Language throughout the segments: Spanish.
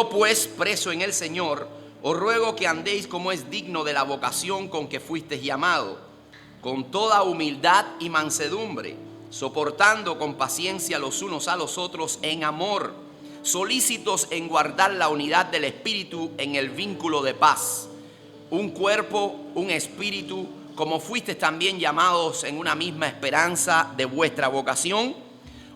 Yo pues, preso en el Señor, os ruego que andéis como es digno de la vocación con que fuisteis llamado, con toda humildad y mansedumbre, soportando con paciencia los unos a los otros en amor, solícitos en guardar la unidad del Espíritu en el vínculo de paz. Un cuerpo, un espíritu, como fuisteis también llamados en una misma esperanza de vuestra vocación,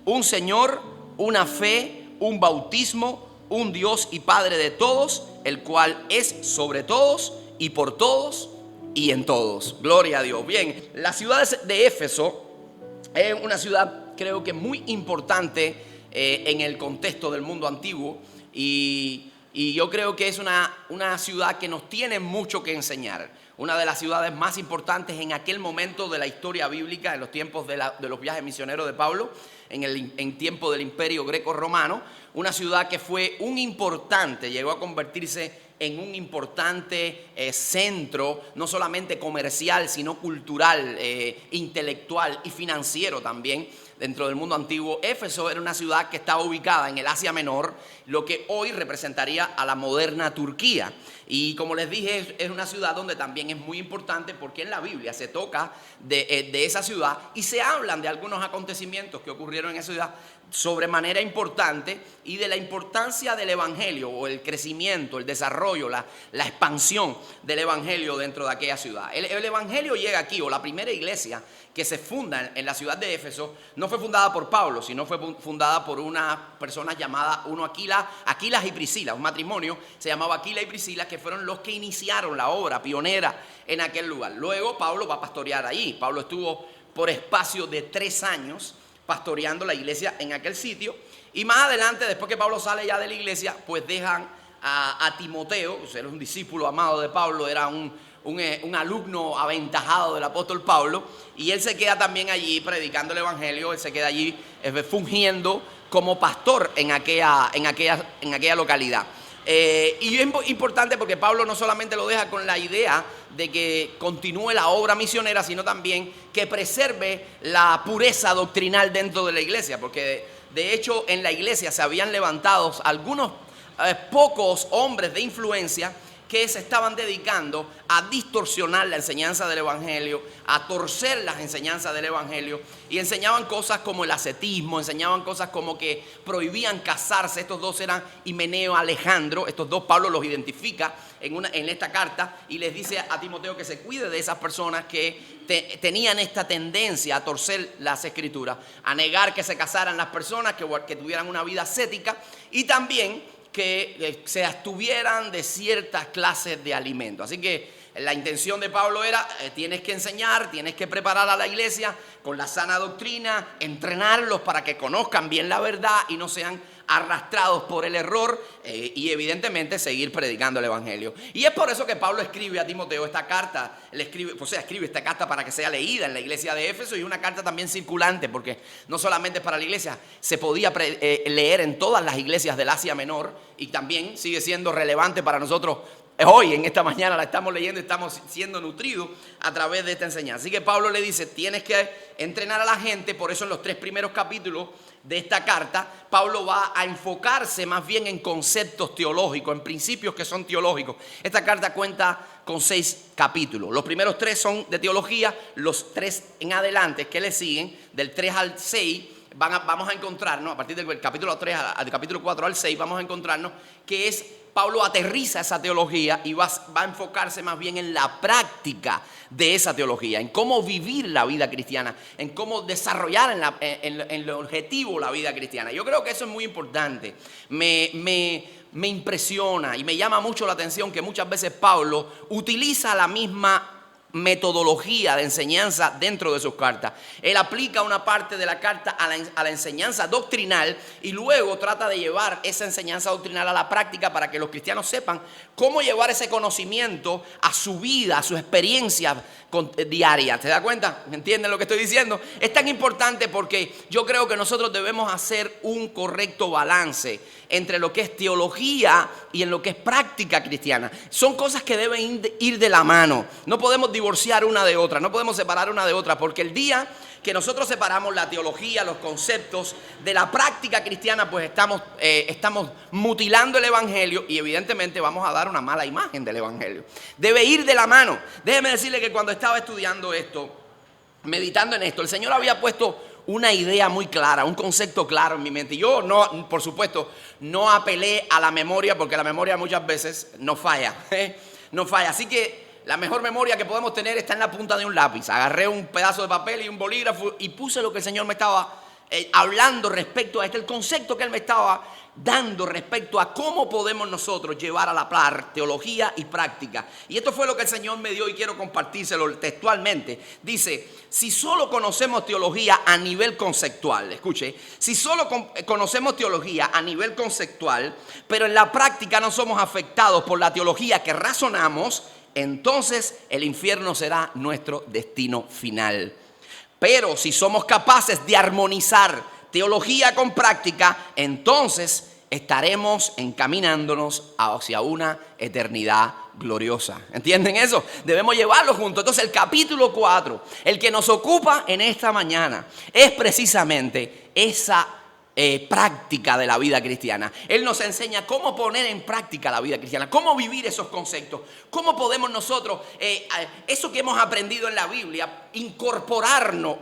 un Señor, una fe, un bautismo, un Dios y Padre de todos, el cual es sobre todos y por todos y en todos. Gloria a Dios. Bien, la ciudad de Éfeso es una ciudad, creo que muy importante en el contexto del mundo antiguo, y yo creo que es una ciudad que nos tiene mucho que enseñar. Una de las ciudades más importantes en aquel momento de la historia bíblica, en los tiempos de los viajes misioneros de Pablo, en tiempo del Imperio Greco-Romano. Una ciudad que fue llegó a convertirse en un importante centro, no solamente comercial, sino cultural, intelectual y financiero también dentro del mundo antiguo. Éfeso era una ciudad que estaba ubicada en el Asia Menor, lo que hoy representaría a la moderna Turquía. Y como les dije, es una ciudad donde también es muy importante, porque en la Biblia se toca de esa ciudad y se hablan de algunos acontecimientos que ocurrieron en esa ciudad sobremanera importante, y de la importancia del evangelio, o el crecimiento, el desarrollo, la expansión del evangelio dentro de aquella ciudad. El evangelio llega aquí, o la primera iglesia que se funda en la ciudad de Éfeso no fue fundada por Pablo, sino fue fundada por una persona llamada Aquilas y Priscila. Un matrimonio se llamaba Aquila y Priscila, que fueron los que iniciaron la obra pionera en aquel lugar. Luego Pablo va a pastorear allí. Pablo estuvo por espacio de 3 años pastoreando la iglesia en aquel sitio, y más adelante, después que Pablo sale ya de la iglesia, pues dejan a Timoteo, que era un discípulo amado de Pablo, era un alumno aventajado del apóstol Pablo, y él se queda también allí predicando el evangelio. Él se queda allí fungiendo como pastor en aquella localidad. Y es importante porque Pablo no solamente lo deja con la idea de que continúe la obra misionera, sino también que preserve la pureza doctrinal dentro de la iglesia, porque de hecho en la iglesia se habían levantado algunos pocos hombres de influencia que se estaban dedicando a distorsionar la enseñanza del evangelio, a torcer las enseñanzas del evangelio, y enseñaban cosas como el ascetismo, enseñaban cosas como que prohibían casarse. Estos dos eran Himeneo, Alejandro. Estos dos Pablo los identifica en esta carta, y les dice a Timoteo que se cuide de esas personas que tenían esta tendencia a torcer las escrituras, a negar que se casaran las personas, que tuvieran una vida ascética, y también que se abstuvieran de ciertas clases de alimentos. Así que la intención de Pablo era, tienes que enseñar, tienes que preparar a la iglesia con la sana doctrina, entrenarlos para que conozcan bien la verdad y no sean arrastrados por el error, y evidentemente seguir predicando el evangelio. Y es por eso que Pablo escribe a Timoteo esta carta. Escribe esta carta para que sea leída en la iglesia de Éfeso, y una carta también circulante, porque no solamente para la iglesia, se podía leer en todas las iglesias del Asia Menor, y también sigue siendo relevante para nosotros. Hoy, en esta mañana, la estamos leyendo y estamos siendo nutridos a través de esta enseñanza. Así que Pablo le dice, tienes que entrenar a la gente. Por eso en los 3 primeros capítulos de esta carta, Pablo va a enfocarse más bien en conceptos teológicos, en principios que son teológicos. Esta carta cuenta con 6 capítulos. Los primeros 3 son de teología. Los 3 en adelante que le siguen, del 3 al 6, vamos a encontrarnos, a partir del capítulo 3 al capítulo 4 al 6, vamos a encontrarnos que Pablo aterriza esa teología y va a enfocarse más bien en la práctica de esa teología, en cómo vivir la vida cristiana, en cómo desarrollar en el objetivo la vida cristiana. Yo creo que eso es muy importante. Me impresiona y me llama mucho la atención que muchas veces Pablo utiliza la misma metodología de enseñanza dentro de sus cartas. Él aplica una parte de la carta a la enseñanza doctrinal, y luego trata de llevar esa enseñanza doctrinal a la práctica para que los cristianos sepan cómo llevar ese conocimiento a su vida, a su experiencia diaria. ¿Te das cuenta? ¿Entienden lo que estoy diciendo? Es tan importante porque yo creo que nosotros debemos hacer un correcto balance entre lo que es teología y en lo que es práctica cristiana. Son cosas que deben ir de la mano. No podemos divorciar una de otra, no podemos separar una de otra, porque el día que nosotros separamos la teología, los conceptos de la práctica cristiana, pues estamos mutilando el evangelio y evidentemente vamos a dar una mala imagen del evangelio. Debe ir de la mano. Déjeme decirle que cuando estaba estudiando esto, meditando en esto, el Señor había puesto una idea muy clara, un concepto claro en mi mente. Yo no, por supuesto, no apelé a la memoria porque la memoria muchas veces no falla, no falla. Así que la mejor memoria que podemos tener está en la punta de un lápiz. Agarré un pedazo de papel y un bolígrafo y puse lo que el Señor me estaba hablando respecto a el concepto que Él me estaba dando respecto a cómo podemos nosotros llevar a la par teología y práctica. Y esto fue lo que el Señor me dio y quiero compartírselo textualmente. Dice, si solo conocemos teología a nivel conceptual, escuche, si solo conocemos teología a nivel conceptual, pero en la práctica no somos afectados por la teología que razonamos, entonces el infierno será nuestro destino final. Pero si somos capaces de armonizar teología con práctica, entonces estaremos encaminándonos hacia una eternidad gloriosa. ¿Entienden eso? Debemos llevarlo juntos. Entonces el capítulo 4, el que nos ocupa en esta mañana, es precisamente esa práctica de la vida cristiana. Él nos enseña cómo poner en práctica la vida cristiana, cómo vivir esos conceptos, cómo podemos nosotros, eso que hemos aprendido en la Biblia, incorporarlo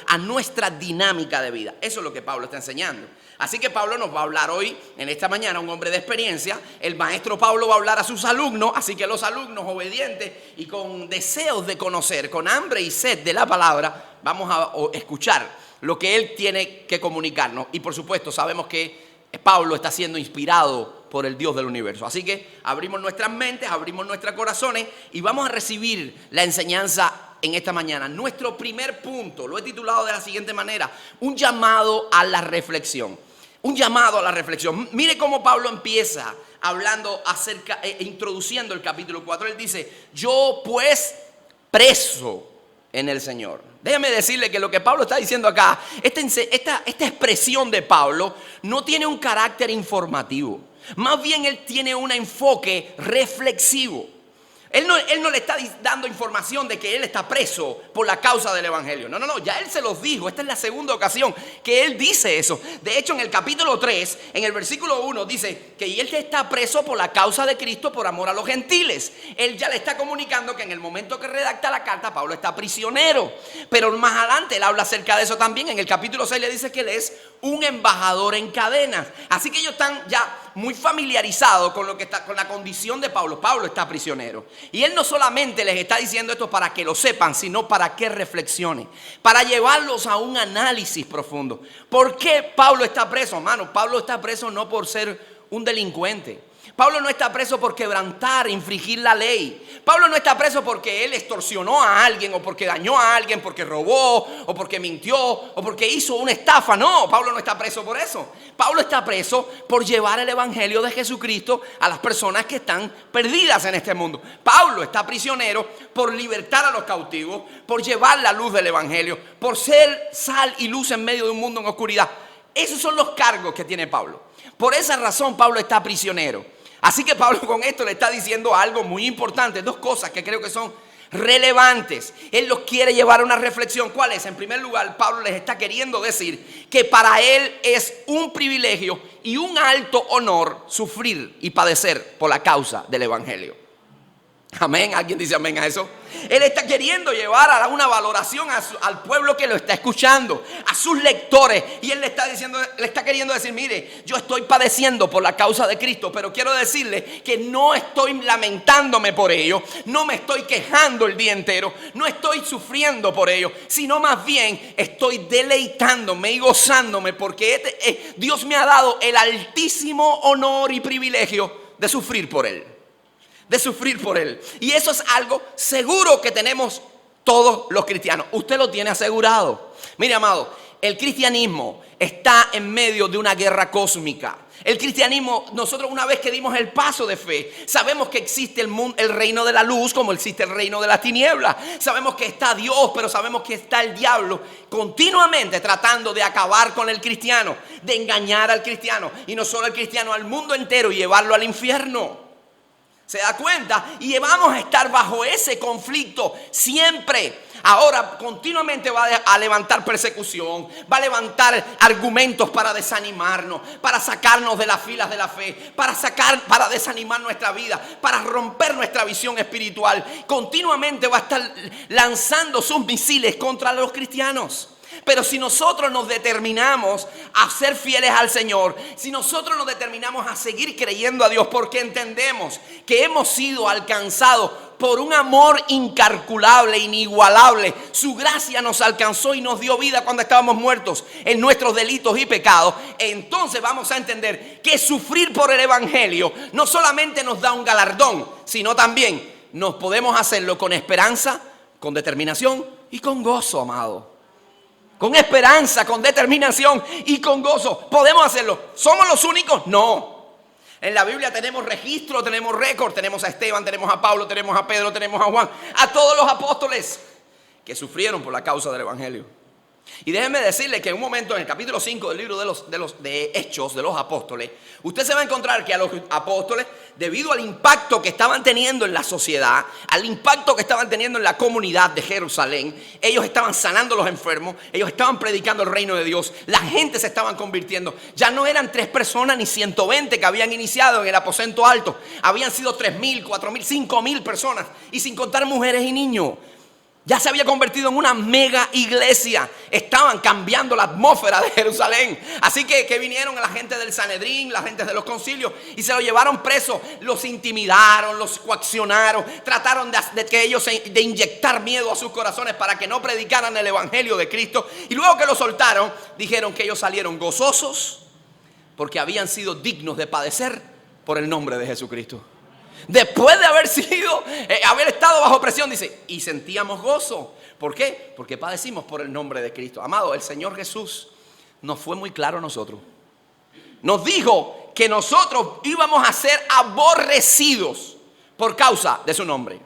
a nuestra dinámica de vida. Eso es lo que Pablo está enseñando. Así que Pablo nos va a hablar hoy, en esta mañana, un hombre de experiencia. El maestro Pablo va a hablar a sus alumnos, así que los alumnos obedientes y con deseos de conocer, con hambre y sed de la palabra, vamos a escuchar lo que él tiene que comunicarnos. Y por supuesto sabemos que Pablo está siendo inspirado por el Dios del universo. Así que abrimos nuestras mentes, abrimos nuestros corazones y vamos a recibir la enseñanza en esta mañana. Nuestro primer punto lo he titulado de la siguiente manera: un llamado a la reflexión. Un llamado a la reflexión. Mire cómo Pablo empieza hablando introduciendo el capítulo 4. Él dice, yo pues preso en el Señor. Déjame decirle que lo que Pablo está diciendo acá, esta expresión de Pablo no tiene un carácter informativo. Más bien él tiene un enfoque reflexivo. Él no le está dando información de que él está preso por la causa del evangelio. No, ya él se los dijo. Esta es la segunda ocasión que él dice eso. De hecho, en el capítulo 3, en el versículo 1, dice que él está preso por la causa de Cristo por amor a los gentiles. Él ya le está comunicando que en el momento que redacta la carta, Pablo está prisionero. Pero más adelante él habla acerca de eso también. En el capítulo 6 le dice que él es un embajador en cadenas. Así que ellos están ya muy familiarizados con la condición de Pablo. Pablo está prisionero. Y él no solamente les está diciendo esto para que lo sepan, sino para que reflexionen, para llevarlos a un análisis profundo. ¿Por qué Pablo está preso, hermano? Pablo está preso no por ser un delincuente. Pablo no está preso por quebrantar, infringir la ley. Pablo no está preso porque él extorsionó a alguien, o porque dañó a alguien, porque robó, o porque mintió, o porque hizo una estafa. No, Pablo no está preso por eso. Pablo está preso por llevar el evangelio de Jesucristo a las personas que están perdidas en este mundo. Pablo está prisionero por libertar a los cautivos, por llevar la luz del evangelio, por ser sal y luz en medio de un mundo en oscuridad. Esos son los cargos que tiene Pablo. Por esa razón Pablo está prisionero. Así que Pablo con esto le está diciendo algo muy importante, dos cosas que creo que son relevantes. Él los quiere llevar a una reflexión. ¿Cuál es? En primer lugar, Pablo les está queriendo decir que para él es un privilegio y un alto honor sufrir y padecer por la causa del evangelio. Amén. ¿Alguien dice amén a eso? Él está queriendo llevar a una valoración al pueblo que lo está escuchando, a sus lectores. Y él le está queriendo decir, mire, yo estoy padeciendo por la causa de Cristo, pero quiero decirle que no estoy lamentándome por ello, no me estoy quejando el día entero, no estoy sufriendo por ello, sino más bien estoy deleitándome y gozándome porque Dios me ha dado el altísimo honor y privilegio de sufrir por Él. De sufrir por Él. Y eso es algo seguro que tenemos todos los cristianos. Usted lo tiene asegurado. Mire, amado, el cristianismo está en medio de una guerra cósmica. El cristianismo, nosotros una vez que dimos el paso de fe, sabemos que existe el reino de la luz como existe el reino de las tinieblas. Sabemos que está Dios, pero sabemos que está el diablo continuamente tratando de acabar con el cristiano, de engañar al cristiano. Y no solo al cristiano, al mundo entero, y llevarlo al infierno. ¿Se da cuenta? Y vamos a estar bajo ese conflicto siempre. ahora continuamente va a levantar persecución, va a levantar argumentos para desanimarnos, para sacarnos de las filas de la fe, para desanimar nuestra vida, para romper nuestra visión espiritual. Continuamente va a estar lanzando sus misiles contra los cristianos. Pero si nosotros nos determinamos a ser fieles al Señor, si nosotros nos determinamos a seguir creyendo a Dios, porque entendemos que hemos sido alcanzados por un amor incalculable, inigualable, su gracia nos alcanzó y nos dio vida cuando estábamos muertos en nuestros delitos y pecados, entonces vamos a entender que sufrir por el Evangelio no solamente nos da un galardón, sino también nos podemos hacerlo con esperanza, con determinación y con gozo, amado. Con esperanza, con determinación y con gozo. ¿Podemos hacerlo? ¿Somos los únicos? No. En la Biblia tenemos registro, tenemos récord. Tenemos a Esteban, tenemos a Pablo, tenemos a Pedro, tenemos a Juan. A todos los apóstoles que sufrieron por la causa del Evangelio. Y déjenme decirle que en un momento, en el capítulo 5 del libro de Hechos de los Apóstoles, usted se va a encontrar que a los apóstoles, debido al impacto que estaban teniendo en la sociedad, al impacto que estaban teniendo en la comunidad de Jerusalén, ellos estaban sanando a los enfermos, ellos estaban predicando el reino de Dios, la gente se estaban convirtiendo. Ya no eran 3 personas ni 120 que habían iniciado en el aposento alto, habían sido 3,000, 4,000, 5,000 personas, y sin contar mujeres y niños. Ya se había convertido en una mega iglesia. Estaban cambiando la atmósfera de Jerusalén. Así que vinieron a la gente del Sanedrín, la gente de los concilios, y se lo llevaron preso. Los intimidaron, los coaccionaron. Trataron de inyectar miedo a sus corazones para que no predicaran el evangelio de Cristo. Y luego que lo soltaron, dijeron que ellos salieron gozosos porque habían sido dignos de padecer por el nombre de Jesucristo. Después de haber estado bajo presión, dice, y sentíamos gozo. ¿Por qué? Porque padecimos por el nombre de Cristo. Amado, el Señor Jesús nos fue muy claro a nosotros. Nos dijo que nosotros íbamos a ser aborrecidos por causa de su nombre.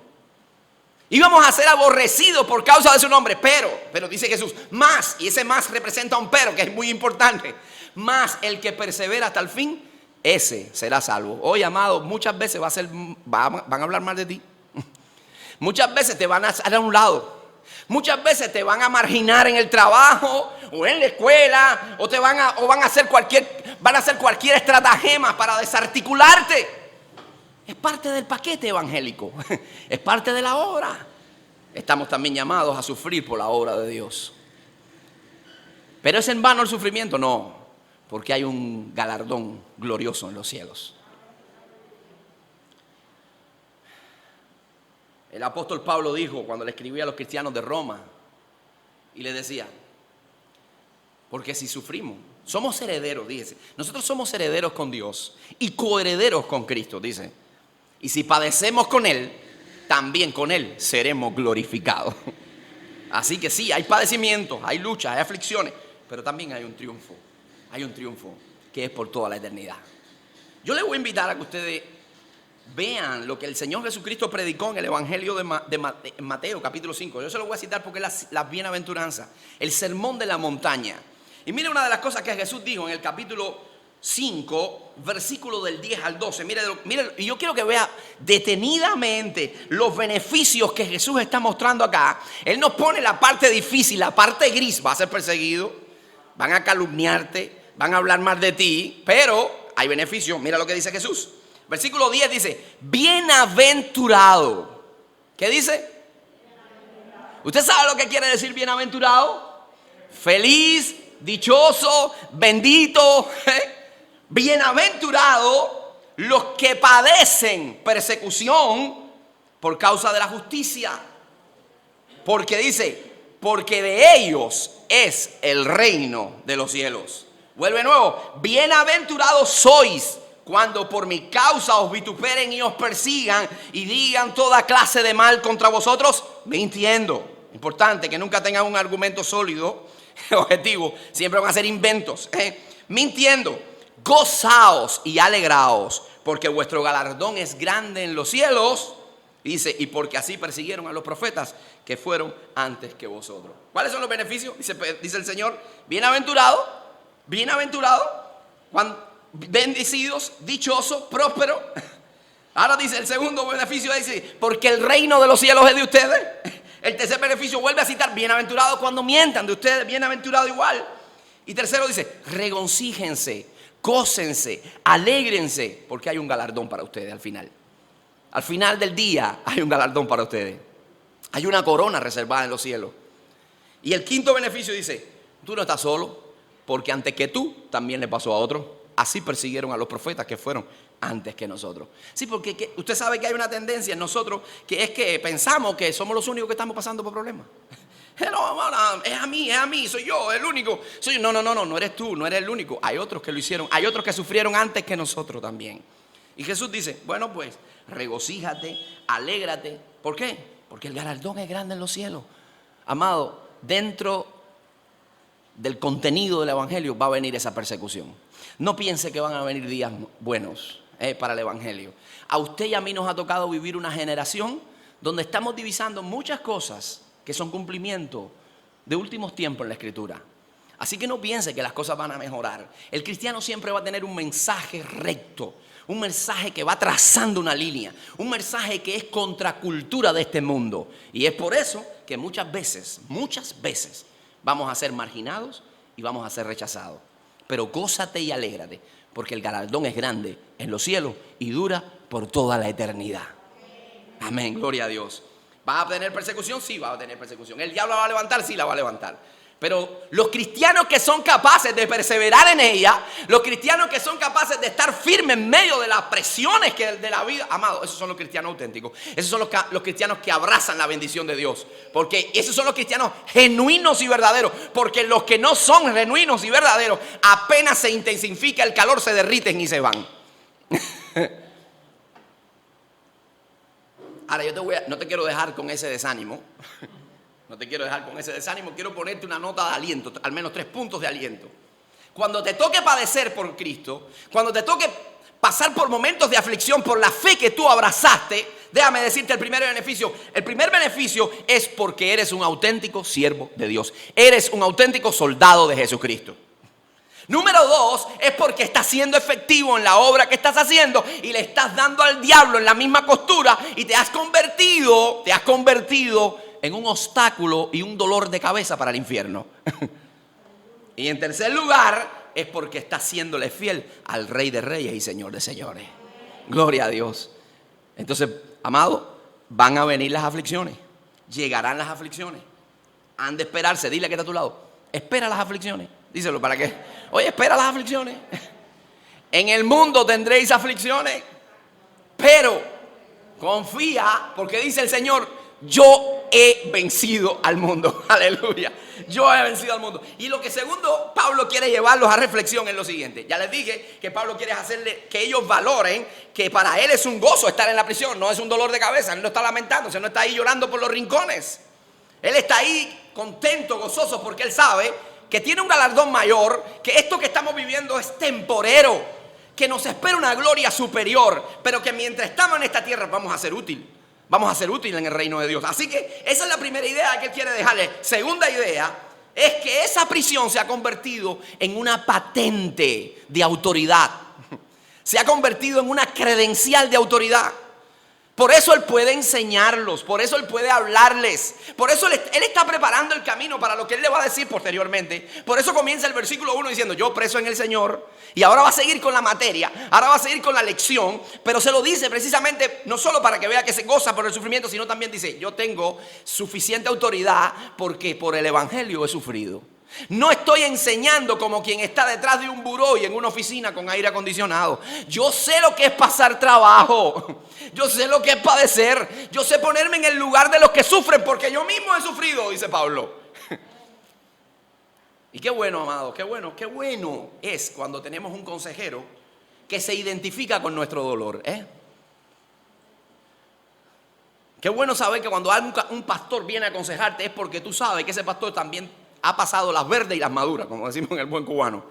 Íbamos a ser aborrecidos por causa de su nombre. Pero dice Jesús, más, y ese más representa un pero que es muy importante. Más el que persevera hasta el fin, ese será salvo. Oye, amado, muchas veces van a hablar mal de ti. Muchas veces te van a hacer a un lado. Muchas veces te van a marginar en el trabajo o en la escuela, o van a hacer cualquier estratagema para desarticularte. Es parte del paquete evangélico. Es parte de la obra. Estamos también llamados a sufrir por la obra de Dios. ¿Pero es en vano el sufrimiento? No. Porque hay un galardón glorioso en los cielos. El apóstol Pablo dijo cuando le escribía a los cristianos de Roma, y le decía, porque si sufrimos, somos herederos, dice. Nosotros somos herederos con Dios y coherederos con Cristo, dice. Y si padecemos con Él, también con Él seremos glorificados. Así que sí, hay padecimientos, hay luchas, hay aflicciones, pero también hay un triunfo. Hay un triunfo que es por toda la eternidad. Yo les voy a invitar a que ustedes vean lo que el Señor Jesucristo predicó en el Evangelio de Mateo capítulo 5. Yo se lo voy a citar porque es las bienaventuranzas, el sermón de la montaña. Y mire una de las cosas que Jesús dijo en el capítulo 5, versículo del 10 al 12. Mire, y yo quiero que vea detenidamente los beneficios que Jesús está mostrando acá. Él nos pone la parte difícil, la parte gris. Va a ser perseguido, van a calumniarte, van a hablar mal de ti, pero hay beneficios. Mira lo que dice Jesús. Versículo 10 dice, bienaventurado. ¿Qué dice? ¿Usted sabe lo que quiere decir bienaventurado? Feliz, dichoso, bendito. Bienaventurado los que padecen persecución por causa de la justicia. Porque dice, porque de ellos es el reino de los cielos. Vuelve de nuevo, bienaventurados sois cuando por mi causa os vituperen y os persigan y digan toda clase de mal contra vosotros, mintiendo. Importante que nunca tengan un argumento sólido, objetivo, siempre van a ser inventos. Mintiendo, gozaos y alegraos, porque vuestro galardón es grande en los cielos. Dice, y porque así persiguieron a los profetas que fueron antes que vosotros. ¿Cuáles son los beneficios? Dice el Señor, bienaventurado, bendecidos, dichosos, prósperos. Ahora dice el segundo beneficio, dice, porque el reino de los cielos es de ustedes. El tercer beneficio vuelve a citar, bienaventurados cuando mientan de ustedes, bienaventurado igual. Y tercero dice, regocíjense, gócense, alégrense, porque hay un galardón para ustedes al final. Al final del día hay un galardón para ustedes. Hay una corona reservada en los cielos. Y el quinto beneficio dice, tú no estás solo, porque antes que tú también le pasó a otros. Así persiguieron a los profetas que fueron antes que nosotros. Sí, porque usted sabe que hay una tendencia en nosotros que es que pensamos que somos los únicos que estamos pasando por problemas. No, es a mí, soy yo, el único. No eres tú, no eres el único. Hay otros que lo hicieron, hay otros que sufrieron antes que nosotros también. Y Jesús dice, bueno pues, regocíjate, alégrate. ¿Por qué? Porque el galardón es grande en los cielos. Amado, dentro del contenido del evangelio va a venir esa persecución. No piense que van a venir días buenos para el evangelio. A usted y a mí nos ha tocado vivir una generación donde estamos divisando muchas cosas que son cumplimiento de últimos tiempos en la Escritura. Así que no piense que las cosas van a mejorar. El cristiano siempre va a tener un mensaje recto, un mensaje que va trazando una línea, un mensaje que es contracultura de este mundo. Y es por eso que muchas veces vamos a ser marginados y vamos a ser rechazados. Pero gózate y alégrate, porque el galardón es grande en los cielos y dura por toda la eternidad. Amén, gloria a Dios. ¿Vas a tener persecución? Sí, vas a tener persecución. ¿El diablo la va a levantar? Sí, la va a levantar. Pero los cristianos que son capaces de perseverar en ella, los cristianos que son capaces de estar firmes en medio de las presiones de la vida, amado, esos son los cristianos auténticos. Esos son los cristianos que abrazan la bendición de Dios. Porque esos son los cristianos genuinos y verdaderos. Porque los que no son genuinos y verdaderos, apenas se intensifica el calor, se derriten y se van. Ahora no te quiero dejar con ese desánimo. No te quiero dejar con ese desánimo. Quiero ponerte una nota de aliento, al menos 3 puntos de aliento. Cuando te toque padecer por Cristo, cuando te toque pasar por momentos de aflicción por la fe que tú abrazaste, déjame decirte el primer beneficio. El primer beneficio es porque eres un auténtico siervo de Dios. Eres un auténtico soldado de Jesucristo. Número 2 es porque estás siendo efectivo en la obra que estás haciendo y le estás dando al diablo en la misma costura y te has convertido en un obstáculo y un dolor de cabeza para el infierno. Y en tercer lugar es porque estás siéndole fiel al Rey de Reyes y Señor de Señores. Gloria a Dios. Entonces, amado, van a venir las aflicciones, llegarán las aflicciones. Han de esperarse, dile que está a tu lado, espera las aflicciones. Díselo para que, oye, espera las aflicciones. En el mundo tendréis aflicciones, pero confía, porque dice el Señor, yo he vencido al mundo. Aleluya. Yo he vencido al mundo. Y lo que segundo Pablo quiere llevarlos a reflexión es lo siguiente. Ya les dije que Pablo quiere hacerle que ellos valoren que para él es un gozo estar en la prisión, no es un dolor de cabeza. Él no está lamentándose, no está ahí llorando por los rincones. Él está ahí contento, gozoso, porque él sabe que tiene un galardón mayor, que esto que estamos viviendo es temporero, que nos espera una gloria superior, pero que mientras estamos en esta tierra vamos a ser útiles. Vamos a ser útiles en el reino de Dios. Así que esa es la primera idea que él quiere dejarle. Segunda idea es que esa prisión se ha convertido en una patente de autoridad. Se ha convertido en una credencial de autoridad. Por eso él puede enseñarlos, por eso él puede hablarles, por eso él está preparando el camino para lo que él le va a decir posteriormente. Por eso comienza el versículo 1 diciendo, yo preso en el Señor, y ahora va a seguir con la materia, ahora va a seguir con la lección, pero se lo dice precisamente no solo para que vea que se goza por el sufrimiento, sino también dice, yo tengo suficiente autoridad porque por el evangelio he sufrido. No estoy enseñando como quien está detrás de un buró y en una oficina con aire acondicionado. Yo sé lo que es pasar trabajo. Yo sé lo que es padecer. Yo sé ponerme en el lugar de los que sufren porque yo mismo he sufrido, dice Pablo. Y qué bueno, amado, qué bueno es cuando tenemos un consejero que se identifica con nuestro dolor, Qué bueno saber que cuando un pastor viene a aconsejarte es porque tú sabes que ese pastor también ha pasado las verdes y las maduras, como decimos en el buen cubano.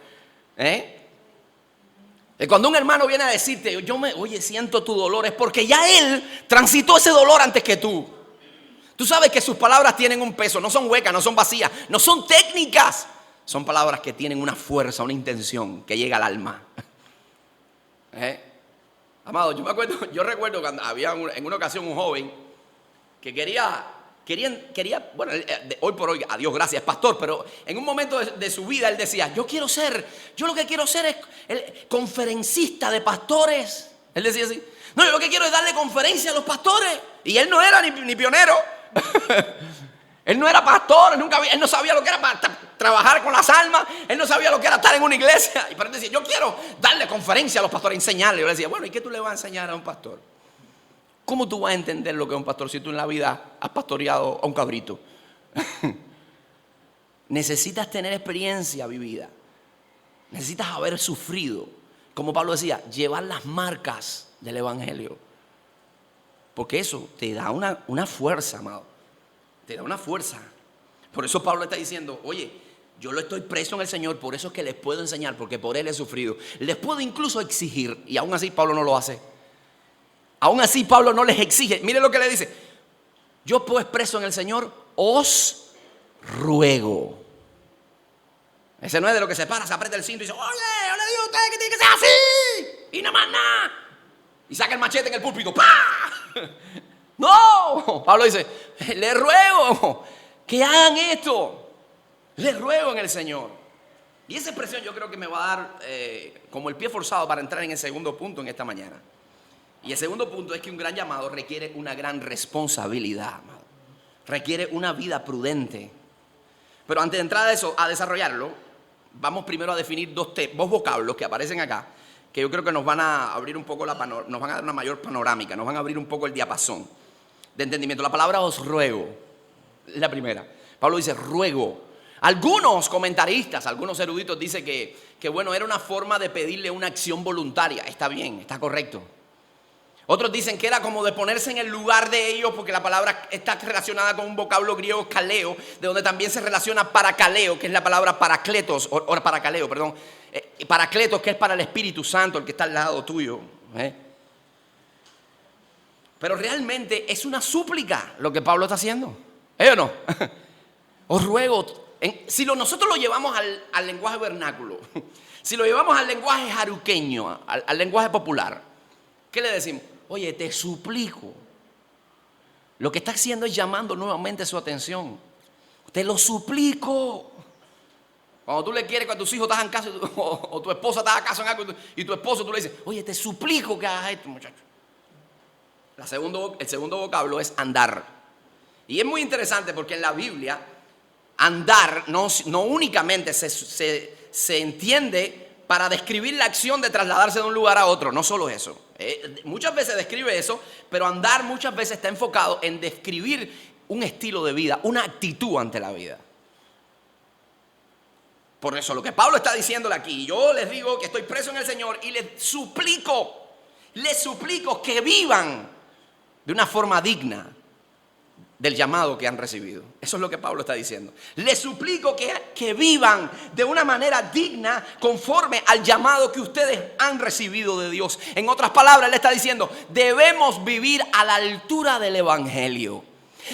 Cuando un hermano viene a decirte, oye, siento tu dolor, es porque ya él transitó ese dolor antes que tú. Tú sabes que sus palabras tienen un peso, no son huecas, no son vacías, no son técnicas. Son palabras que tienen una fuerza, una intención que llega al alma. Amado, yo recuerdo cuando había en una ocasión un joven que quería Bueno, hoy por hoy, a Dios gracias, es pastor, pero en un momento de su vida él decía, yo lo que quiero ser es el conferencista de pastores. Él decía así, no, yo lo que quiero es darle conferencia a los pastores. Y él no era ni pionero. Él no era pastor, él no sabía lo que era trabajar con las almas, él no sabía lo que era estar en una iglesia. Y para él decía, yo quiero darle conferencia a los pastores, enseñarle. Yo le decía, bueno, ¿y qué tú le vas a enseñar a un pastor? ¿Cómo tú vas a entender lo que es un pastor si tú en la vida has pastoreado a un cabrito? Necesitas tener experiencia vivida. Necesitas haber sufrido. Como Pablo decía, llevar las marcas del evangelio. Porque eso te da una fuerza, amado. Te da una fuerza. Por eso Pablo está diciendo, oye, yo lo estoy preso en el Señor, por eso es que les puedo enseñar, porque por Él he sufrido. Les puedo incluso exigir, y aún así Pablo no lo hace. Aún así Pablo no les exige. Mire lo que le dice. Yo pues preso en el Señor, os ruego. Ese no es de lo que se para, se aprieta el cinto y dice, oye, yo le digo a ustedes que tiene que ser así. Y nada más nada. Y saca el machete en el púlpito. ¡Pah! No, Pablo dice, les ruego que hagan esto. Les ruego en el Señor. Y esa expresión yo creo que me va a dar como el pie forzado para entrar en el segundo punto en esta mañana. Y el segundo punto es que un gran llamado requiere una gran responsabilidad, amado. Requiere una vida prudente. Pero antes de entrar a eso, a desarrollarlo, vamos primero a definir dos vocablos que aparecen acá, que yo creo que nos van a abrir un poco nos van a dar una mayor panorámica, nos van a abrir un poco el diapasón de entendimiento. La palabra os ruego es la primera. Pablo dice ruego. Algunos comentaristas, algunos eruditos dicen que bueno, era una forma de pedirle una acción voluntaria. Está bien, está correcto. Otros dicen que era como de ponerse en el lugar de ellos, porque la palabra está relacionada con un vocablo griego kaleo, de donde también se relaciona parakaleo, que es la palabra paracletos, o parakaleo, perdón. Paracletos, que es para el Espíritu Santo, el que está al lado tuyo. Pero realmente es una súplica lo que Pablo está haciendo. ¿O no? Os ruego, si nosotros lo llevamos al lenguaje vernáculo, si lo llevamos al lenguaje jaruqueño, al lenguaje popular, ¿qué le decimos? Oye, te suplico. Lo que está haciendo es llamando nuevamente su atención. Te lo suplico. Cuando tú le quieres, cuando tus hijos están en casa o tu esposa está en casa en algo y tu esposo tú le dices, oye, te suplico que hagas esto, muchacho. El segundo vocablo es andar. Y es muy interesante porque en la Biblia andar no únicamente se entiende para describir la acción de trasladarse de un lugar a otro, no solo eso. Muchas veces describe eso, pero andar muchas veces está enfocado en describir un estilo de vida, una actitud ante la vida. Por eso lo que Pablo está diciéndole aquí, yo les digo que estoy preso en el Señor y les suplico que vivan de una forma digna del llamado que han recibido. Eso es lo que Pablo está diciendo. Les suplico que vivan de una manera digna conforme al llamado que ustedes han recibido de Dios. En otras palabras, él está diciendo, debemos vivir a la altura del evangelio.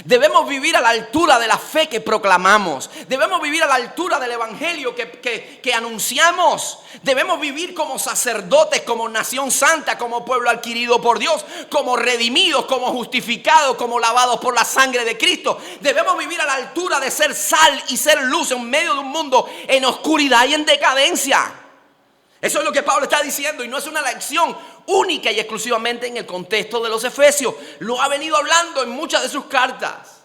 Debemos vivir a la altura de la fe que proclamamos. Debemos vivir a la altura del evangelio que anunciamos. Debemos vivir como sacerdotes, como nación santa, como pueblo adquirido por Dios, como redimidos, como justificados, como lavados por la sangre de Cristo. Debemos vivir a la altura de ser sal y ser luz en medio de un mundo en oscuridad y en decadencia. Eso es lo que Pablo está diciendo y no es una lección única y exclusivamente en el contexto de los Efesios. Lo ha venido hablando en muchas de sus cartas.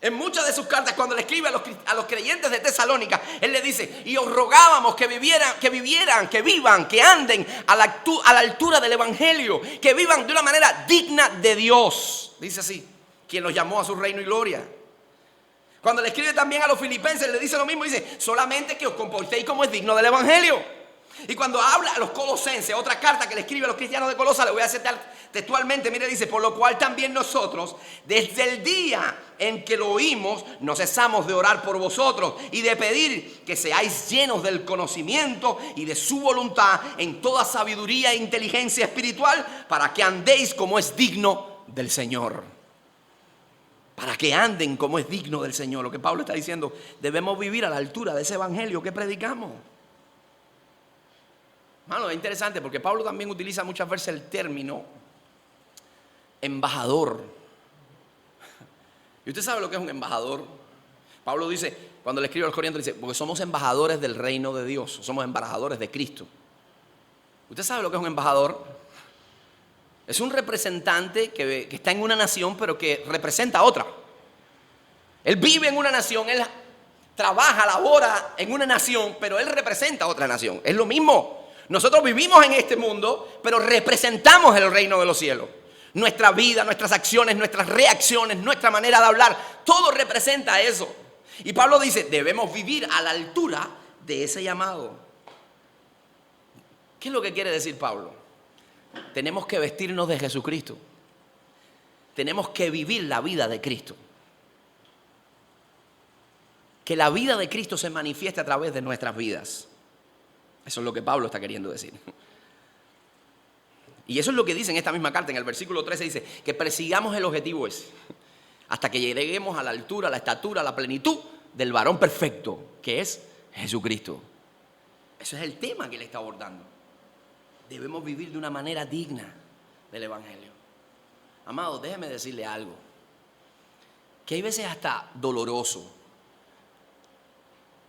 En muchas de sus cartas, cuando le escribe a los creyentes de Tesalónica, él le dice, y os rogábamos que vivan, que anden a la altura del evangelio, que vivan de una manera digna de Dios. Dice así, quien los llamó a su reino y gloria. Cuando le escribe también a los filipenses, le dice lo mismo, dice, solamente que os comportéis como es digno del evangelio. Y cuando habla a los colosenses, otra carta que le escribe a los cristianos de Colosa, le voy a hacer textualmente, mire, dice, por lo cual también nosotros, desde el día en que lo oímos, no cesamos de orar por vosotros y de pedir que seáis llenos del conocimiento y de su voluntad en toda sabiduría e inteligencia espiritual, para que andéis como es digno del Señor. Para que anden como es digno del Señor. Lo que Pablo está diciendo, debemos vivir a la altura de ese evangelio que predicamos. Mano, es interesante porque Pablo también utiliza muchas veces el término embajador. ¿Y usted sabe lo que es un embajador? Pablo dice, cuando le escribe a los Corintios, dice, porque somos embajadores del reino de Dios, somos embajadores de Cristo. ¿Usted sabe lo que es un embajador? Es un representante que está en una nación, pero que representa a otra. Él vive en una nación, él trabaja, labora en una nación, pero él representa a otra nación. Es lo mismo. Nosotros vivimos en este mundo, pero representamos el reino de los cielos. Nuestra vida, nuestras acciones, nuestras reacciones, nuestra manera de hablar, todo representa eso. Y Pablo dice, debemos vivir a la altura de ese llamado. ¿Qué es lo que quiere decir Pablo? Tenemos que vestirnos de Jesucristo. Tenemos que vivir la vida de Cristo. Que la vida de Cristo se manifieste a través de nuestras vidas. Eso es lo que Pablo está queriendo decir. Y eso es lo que dice en esta misma carta, en el versículo 13 dice, que persigamos el objetivo ese, hasta que lleguemos a la altura, a la estatura, a la plenitud del varón perfecto, que es Jesucristo. Ese es el tema que él está abordando. Debemos vivir de una manera digna del Evangelio. Amado, déjeme decirle algo, que hay veces hasta doloroso.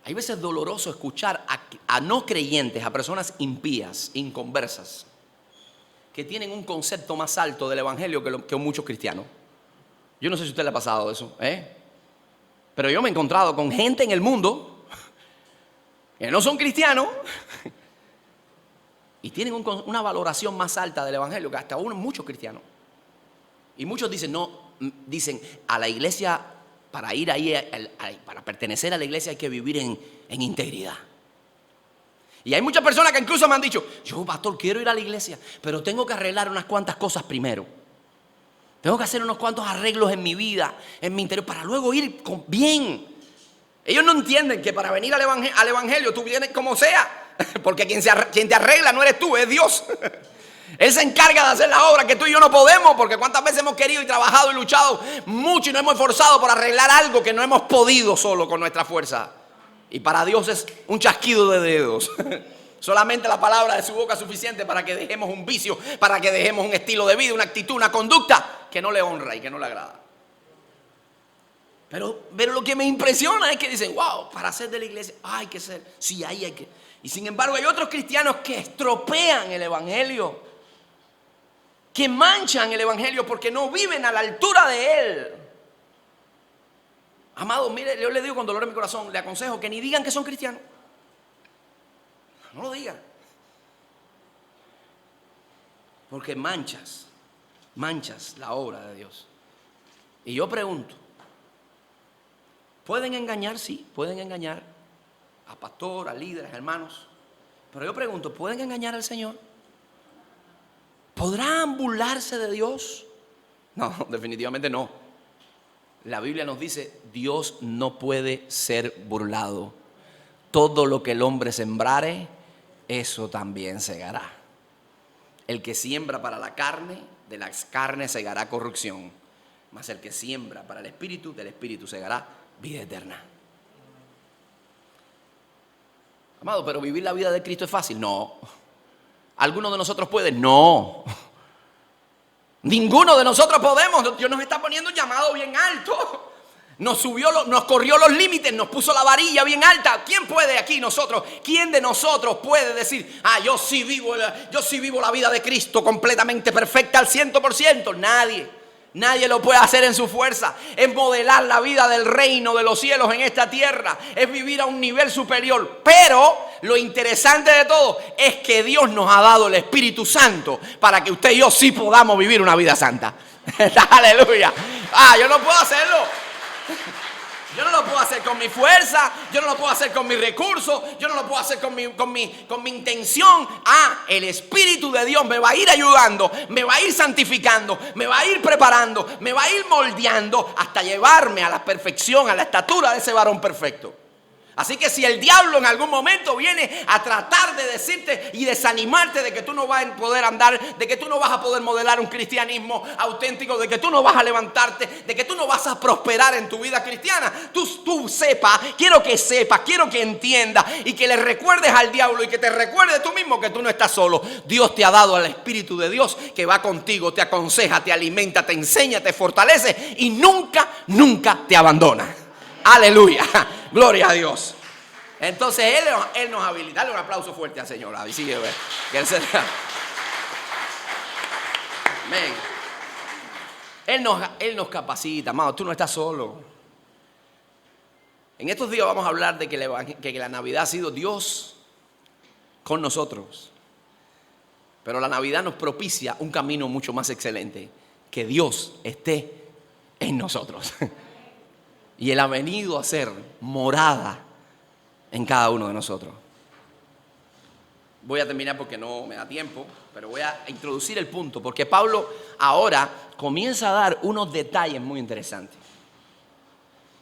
Hay veces doloroso escuchar a no creyentes, a personas impías, inconversas, que tienen un concepto más alto del Evangelio que muchos cristianos. Yo no sé si a usted le ha pasado eso, pero yo me he encontrado con gente en el mundo que no son cristianos y tienen una valoración más alta del Evangelio que hasta muchos cristianos. Y muchos dicen a la iglesia, para ir ahí, para pertenecer a la iglesia hay que vivir en integridad. Y hay muchas personas que incluso me han dicho, yo pastor quiero ir a la iglesia, pero tengo que arreglar unas cuantas cosas primero. Tengo que hacer unos cuantos arreglos en mi vida, en mi interior, para luego ir bien. Ellos no entienden que para venir al evangelio tú vienes como sea, porque quien te arregla no eres tú, es Dios. Él se encarga de hacer la obra que tú y yo no podemos, porque cuántas veces hemos querido y trabajado y luchado mucho y nos hemos esforzado por arreglar algo que no hemos podido solo con nuestra fuerza. Y para Dios es un chasquido de dedos. Solamente la palabra de su boca es suficiente para que dejemos un vicio, para que dejemos un estilo de vida, una actitud, una conducta que no le honra y que no le agrada. Pero lo que me impresiona es que dicen, wow, para ser de la iglesia hay que ser, sí, ahí hay que. Y sin embargo hay otros cristianos que estropean el evangelio, que manchan el evangelio porque no viven a la altura de él. Amado, mire, yo le digo con dolor en mi corazón, le aconsejo que ni digan que son cristianos. No lo digan. Porque manchas la obra de Dios. Y yo pregunto, ¿pueden engañar? Sí, pueden engañar a pastor, a líderes, a hermanos. Pero yo pregunto, ¿pueden engañar al Señor? ¿Podrán burlarse de Dios? No, definitivamente no. La Biblia nos dice, Dios no puede ser burlado. Todo lo que el hombre sembrare, eso también segará. El que siembra para la carne, de la carne segará corrupción. Mas el que siembra para el espíritu, del espíritu segará vida eterna. Amado, pero vivir la vida de Cristo es fácil. No. ¿Alguno de nosotros puede? No. Ninguno de nosotros podemos. Dios nos está poniendo un llamado bien alto. Nos corrió los límites, nos puso la varilla bien alta. ¿Quién puede aquí nosotros? ¿Quién de nosotros puede decir, yo sí vivo la vida de Cristo completamente perfecta al 100%? Nadie lo puede hacer en su fuerza. Es modelar la vida del reino de los cielos en esta tierra. Es vivir a un nivel superior. Pero lo interesante de todo es que Dios nos ha dado el Espíritu Santo para que usted y yo sí podamos vivir una vida santa. Aleluya. Yo no puedo hacerlo. Yo no lo puedo hacer con mi fuerza, yo no lo puedo hacer con mis recursos, yo no lo puedo hacer con mi intención. El Espíritu de Dios me va a ir ayudando, me va a ir santificando, me va a ir preparando, me va a ir moldeando hasta llevarme a la perfección, a la estatura de ese varón perfecto. Así que si el diablo en algún momento viene a tratar de decirte y desanimarte de que tú no vas a poder andar, de que tú no vas a poder modelar un cristianismo auténtico, de que tú no vas a levantarte, de que tú no vas a prosperar en tu vida cristiana, tú sepas, quiero que entiendas y que le recuerdes al diablo y que te recuerdes tú mismo que tú no estás solo. Dios te ha dado al Espíritu de Dios que va contigo, te aconseja, te alimenta, te enseña, te fortalece y nunca te abandona. Aleluya, gloria a Dios. Entonces Él nos habilita. Dale un aplauso fuerte al Señor. Ahí sigue, que Él se... Amén. Él nos capacita, amado. Tú no estás solo. En estos días vamos a hablar de que la Navidad ha sido Dios con nosotros. Pero la Navidad nos propicia un camino mucho más excelente. Que Dios esté en nosotros. Y Él ha venido a ser morada en cada uno de nosotros. Voy a terminar porque no me da tiempo, pero voy a introducir el punto, porque Pablo ahora comienza a dar unos detalles muy interesantes.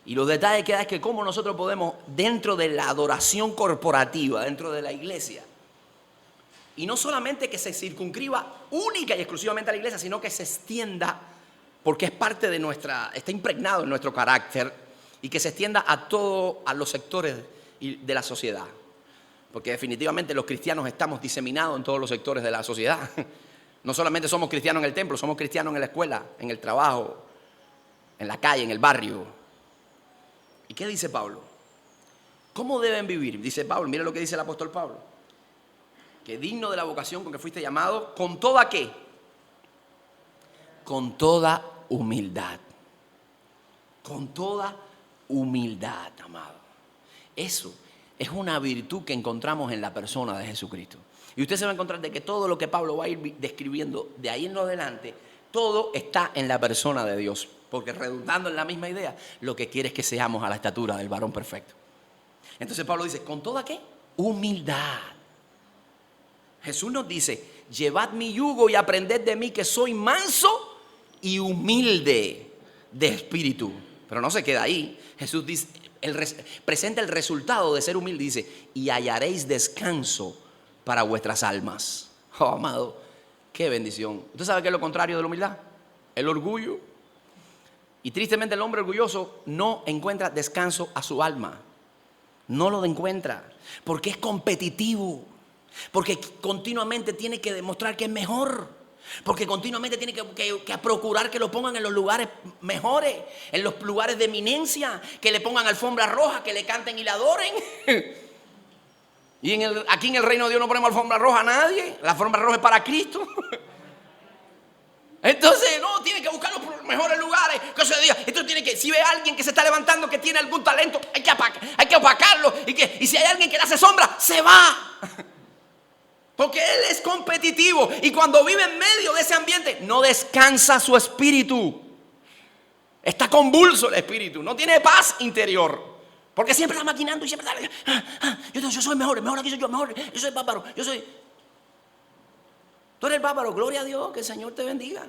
Y los detalles que da es que cómo nosotros podemos, dentro de la adoración corporativa, dentro de la iglesia, y no solamente que se circunscriba única y exclusivamente a la iglesia, sino que se extienda, porque es parte de está impregnado en nuestro carácter, y que se extienda a todos los sectores de la sociedad. Porque definitivamente los cristianos estamos diseminados en todos los sectores de la sociedad. No solamente somos cristianos en el templo, somos cristianos en la escuela, en el trabajo, en la calle, en el barrio. ¿Y qué dice Pablo? ¿Cómo deben vivir? Dice Pablo, mira lo que dice el apóstol Pablo. Que digno de la vocación con que fuiste llamado, ¿con toda qué? Con toda humildad. Con toda humildad, amado. Eso es una virtud que encontramos en la persona de Jesucristo. Y usted se va a encontrar de que todo lo que Pablo va a ir describiendo de ahí en adelante, todo está en la persona de Dios. Porque redundando en la misma idea, lo que quiere es que seamos a la estatura del varón perfecto. Entonces Pablo dice, ¿con toda qué? Humildad. Jesús nos dice, llevad mi yugo y aprended de mí que soy manso y humilde de espíritu. Pero no se queda ahí. Jesús dice, presenta el resultado de ser humilde. Dice, y hallaréis descanso para vuestras almas. Oh, amado, qué bendición. ¿Usted sabe qué es lo contrario de la humildad? El orgullo. Y tristemente el hombre orgulloso no encuentra descanso a su alma. No lo encuentra. Porque es competitivo. Porque continuamente tiene que demostrar que es mejor. Porque continuamente tiene que procurar que lo pongan en los lugares mejores, en los lugares de eminencia, que le pongan alfombra roja, que le canten y le adoren. Y aquí en el reino de Dios no ponemos alfombra roja a nadie. La alfombra roja es para Cristo. Entonces, no, tiene que buscar los mejores lugares. Entonces si ve a alguien que se está levantando, que tiene algún talento, hay que opacarlo. Y si hay alguien que le hace sombra, se va. Porque él es competitivo y cuando vive en medio de ese ambiente no descansa su espíritu. Está convulso el espíritu, no tiene paz interior. Porque siempre está maquinando y siempre está... Yo soy mejor aquí soy yo, mejor. Yo soy el bárbaro, Tú eres el bárbaro, gloria a Dios, que el Señor te bendiga.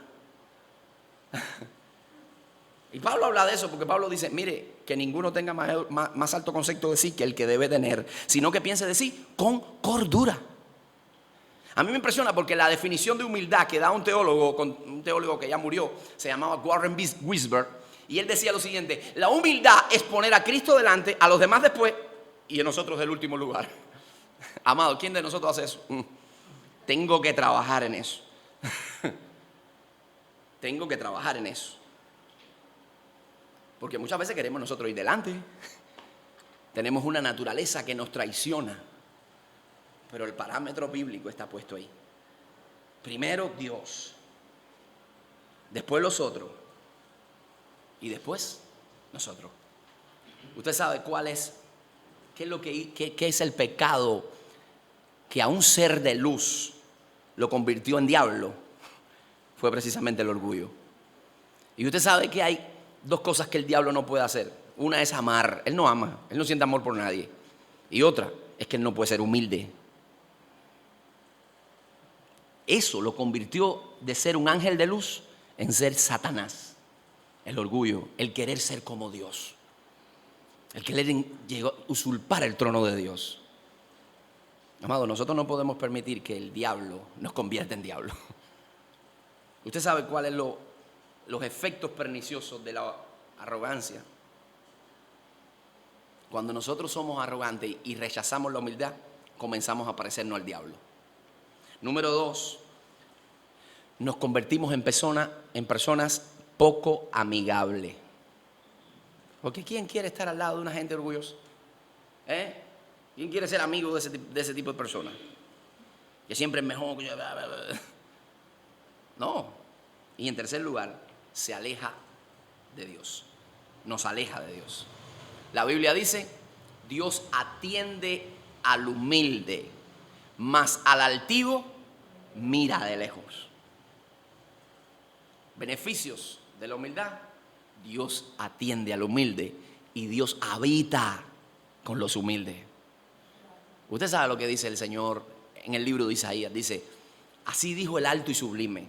Y Pablo habla de eso porque Pablo dice, mire, que ninguno tenga más alto concepto de sí que el que debe tener, sino que piense de sí con cordura. A mí me impresiona porque la definición de humildad que da un teólogo que ya murió, se llamaba Warren Wiersbe, y él decía lo siguiente: la humildad es poner a Cristo delante, a los demás después y a nosotros del último lugar. Amado, ¿quién de nosotros hace eso? Tengo que trabajar en eso. Tengo que trabajar en eso. Porque muchas veces queremos nosotros ir delante. Tenemos una naturaleza que nos traiciona. Pero el parámetro bíblico está puesto ahí. Primero Dios, después los otros y después nosotros. Usted sabe qué es el pecado que a un ser de luz lo convirtió en diablo. Fue precisamente el orgullo. Y usted sabe que hay dos cosas que el diablo no puede hacer. Una es amar. Él no ama, él no siente amor por nadie. Y otra es que él no puede ser humilde. Eso lo convirtió de ser un ángel de luz en ser Satanás. El orgullo, el querer ser como Dios. El querer llegó a usurpar el trono de Dios. Amado, nosotros no podemos permitir que el diablo nos convierta en diablo. Usted sabe cuáles son los efectos perniciosos de la arrogancia. Cuando nosotros somos arrogantes y rechazamos la humildad, comenzamos a parecernos al diablo. Número 2, nos convertimos en personas poco amigables. Porque ¿quién quiere estar al lado de una gente orgullosa? ¿Quién quiere ser amigo de ese tipo de personas? Que siempre es mejor que yo. No. Y en tercer lugar, se aleja de Dios. Nos aleja de Dios. La Biblia dice, Dios atiende al humilde, mas al altivo mira de lejos. Beneficios de la humildad. Dios atiende al humilde y Dios habita con los humildes. Usted sabe lo que dice el Señor en el libro de Isaías. Dice, así dijo el alto y sublime.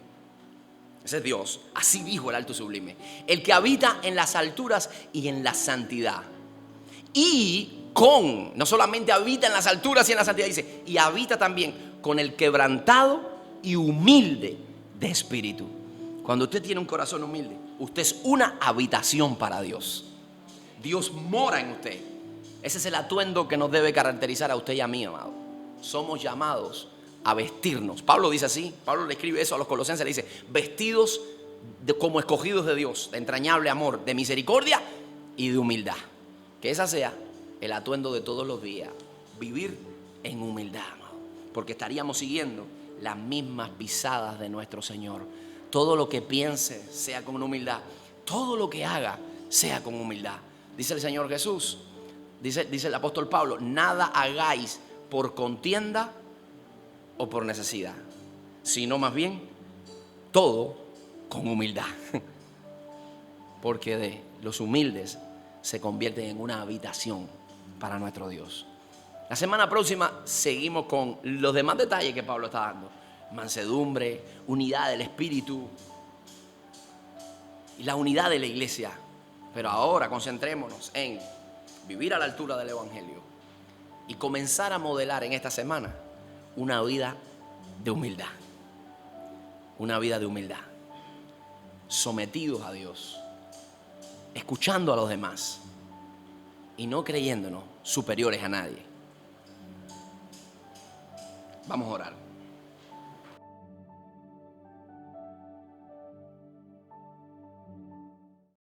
Ese es Dios. Así dijo el alto y sublime. El que habita en las alturas y en la santidad. No solamente habita en las alturas y en la santidad, dice, y habita también con el quebrantado y humilde de espíritu. Cuando usted tiene un corazón humilde, usted es una habitación para Dios. Dios mora en usted. Ese es el atuendo que nos debe caracterizar a usted y a mí, amado. Somos llamados a vestirnos. Pablo dice así, Pablo le escribe eso a los colosenses, le dice, vestidos como escogidos de Dios, de entrañable amor, de misericordia y de humildad. Que esa sea el atuendo de todos los días, vivir en humildad, amado, porque estaríamos siguiendo las mismas pisadas de nuestro Señor. Todo lo que piense sea con humildad, todo lo que haga sea con humildad. Dice el Señor Jesús, dice el apóstol Pablo, nada hagáis por contienda o por necesidad, sino más bien todo con humildad. Porque de los humildes se convierten en una habitación para nuestro Dios. La semana próxima seguimos con los demás detalles que Pablo está dando. Mansedumbre, unidad del espíritu y la unidad de la iglesia. Pero ahora concentrémonos en vivir a la altura del evangelio y comenzar a modelar en esta semana una vida de humildad. Una vida de humildad. Sometidos a Dios, escuchando a los demás y no creyéndonos superiores a nadie. Vamos a orar.